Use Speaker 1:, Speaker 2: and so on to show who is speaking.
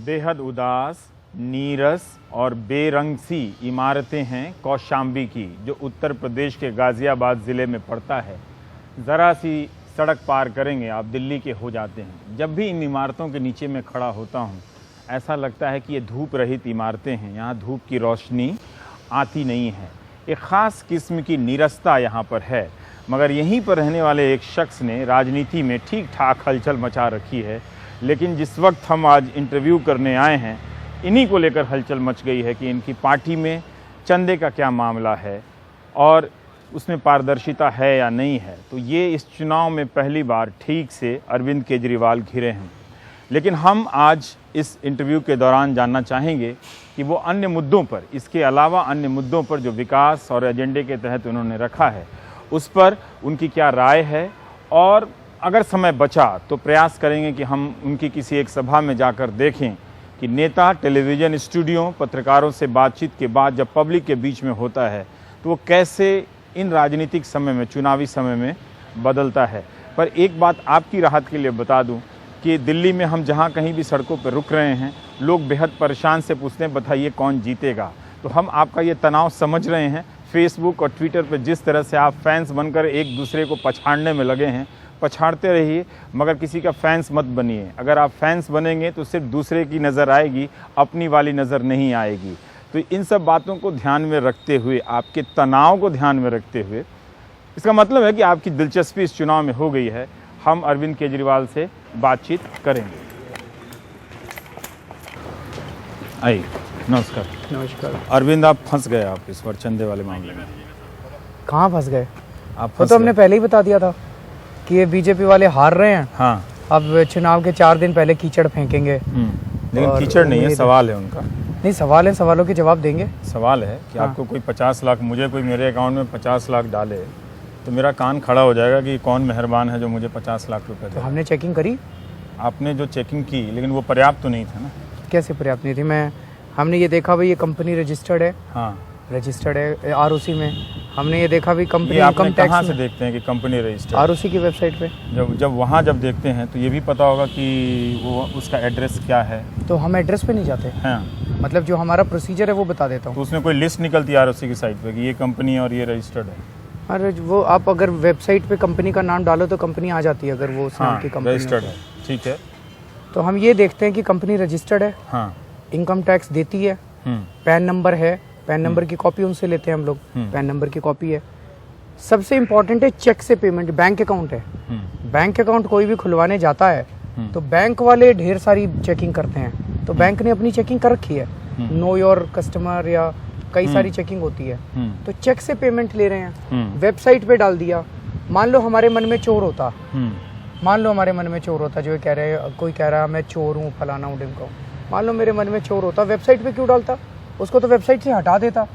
Speaker 1: बेहद उदास, नीरस और बेरंग सी इमारतें हैं कौशाम्बी की, जो उत्तर प्रदेश के गाज़ियाबाद ज़िले में पड़ता है। ज़रा सी सड़क पार करेंगे आप दिल्ली के हो जाते हैं। जब भी इन इमारतों के नीचे में खड़ा होता हूँ, ऐसा लगता है कि ये धूप रहित इमारतें हैं, यहाँ धूप की रोशनी आती नहीं है। एक ख़ास किस्म की नीरसता यहाँ पर है। मगर यहीं पर रहने वाले एक शख्स ने राजनीति में ठीक ठाक हलचल मचा रखी है। लेकिन जिस वक्त हम आज इंटरव्यू करने आए हैं, इन्हीं को लेकर हलचल मच गई है कि इनकी पार्टी में चंदे का क्या मामला है और उसमें पारदर्शिता है या नहीं है। तो ये इस चुनाव में पहली बार ठीक से अरविंद केजरीवाल घिरे हैं। लेकिन हम आज इस इंटरव्यू के दौरान जानना चाहेंगे कि वो अन्य मुद्दों पर, इसके अलावा अन्य मुद्दों पर जो विकास और एजेंडे के तहत उन्होंने रखा है, उस पर उनकी क्या राय है। और अगर समय बचा तो प्रयास करेंगे कि हम उनकी किसी एक सभा में जाकर देखें कि नेता टेलीविज़न स्टूडियो पत्रकारों से बातचीत के बाद जब पब्लिक के बीच में होता है तो वो कैसे इन राजनीतिक समय में, चुनावी समय में बदलता है। पर एक बात आपकी राहत के लिए बता दूं कि दिल्ली में हम जहां कहीं भी सड़कों पर रुक रहे हैं, लोग बेहद परेशान से पूछते हैं बताइए कौन जीतेगा। तो हम आपका ये तनाव समझ रहे हैं। फेसबुक और ट्विटर पर जिस तरह से आप फैंस बनकर एक दूसरे को पछाड़ने में लगे हैं, पछाड़ते रहिए, मगर किसी का फैंस मत बनिए। अगर आप फैंस बनेंगे तो सिर्फ दूसरे की नज़र आएगी, अपनी वाली नज़र नहीं आएगी। तो इन सब बातों को ध्यान में रखते हुए, आपके तनाव को ध्यान में रखते हुए, इसका मतलब है कि आपकी दिलचस्पी इस चुनाव में हो गई है। हम अरविंद केजरीवाल से बातचीत करेंगे। आइए। नमस्कार।
Speaker 2: नमस्कार।
Speaker 1: अरविंद, आप फंस गए आप इस बार चंदे वाले मामले में।
Speaker 2: कहाँ फंस गए?
Speaker 1: आप
Speaker 2: वो तो हमने पहले ही बता दिया था कि ये बीजेपी वाले हार रहे हैं।
Speaker 1: हाँ।
Speaker 2: अब चुनाव के 4 दिन पहले कीचड़ फेंकेंगे।
Speaker 1: लेकिन कीचड़ नहीं है, सवाल है उनका।
Speaker 2: नहीं, सवाल है, सवालों के जवाब देंगे।
Speaker 1: सवाल है कि आपको कोई 50 लाख, मुझे कोई मेरे अकाउंट में 50 लाख डाले तो मेरा कान खड़ा हो जाएगा कि कौन मेहरबान है जो मुझे 50 लाख रुपए दे।
Speaker 2: तो हमने चेकिंग करी।
Speaker 1: आपने जो चेकिंग की, लेकिन वो पर्याप्त तो नहीं था ना।
Speaker 2: कैसे पर्याप्त नहीं थी? हमने ये देखा भाई ये कंपनी रजिस्टर्ड है।
Speaker 1: हाँ,
Speaker 2: रजिस्टर्ड है आरओसी में। हमने ये देखा भी कंपनी
Speaker 1: इनकम टैक्स। कहाँ से देखते हैं कि कंपनी रजिस्टर्ड?
Speaker 2: आरओसी की वेबसाइट पे।
Speaker 1: जब वहाँ देखते हैं तो ये भी पता होगा कि वो उसका एड्रेस क्या है।
Speaker 2: तो हम एड्रेस पे नहीं जाते।
Speaker 1: हाँ,
Speaker 2: मतलब जो हमारा प्रोसीजर है वो बता देता हूँ।
Speaker 1: तो उसमें कोई लिस्ट निकलती है आरओसी की साइट पे कि ये कंपनी और ये रजिस्टर्ड है?
Speaker 2: अरे वो आप अगर वेबसाइट पे कंपनी का नाम डालो तो कंपनी आ जाती है, अगर वो उस नाम की कंपनी
Speaker 1: रजिस्टर्ड है। ठीक है।
Speaker 2: तो हम ये देखते हैं कि कंपनी रजिस्टर्ड है।
Speaker 1: हाँ।
Speaker 2: इनकम टैक्स देती है। पैन नंबर है, पैन नंबर की कॉपी उनसे लेते हैं हम लोग। पैन नंबर की कॉपी है। सबसे इम्पोर्टेंट है चेक से पेमेंट। बैंक अकाउंट है। बैंक अकाउंट कोई भी खुलवाने जाता है तो बैंक वाले ढेर सारी चेकिंग करते हैं। तो बैंक ने अपनी चेकिंग कर रखी है, नो योर कस्टमर या कई सारी चेकिंग होती है। तो चेक से पेमेंट ले रहे हैं, वेबसाइट पे डाल दिया। मान लो हमारे मन में चोर होता, जो कह रहे हैं, कोई कह रहा है मैं चोर हूँ, फलाना हूँ, ढिमका हूँ। मान लो मेरे मन में चोर होता, वेबसाइट पे क्यों डालता? उसको तो वेबसाइट से हटा देता।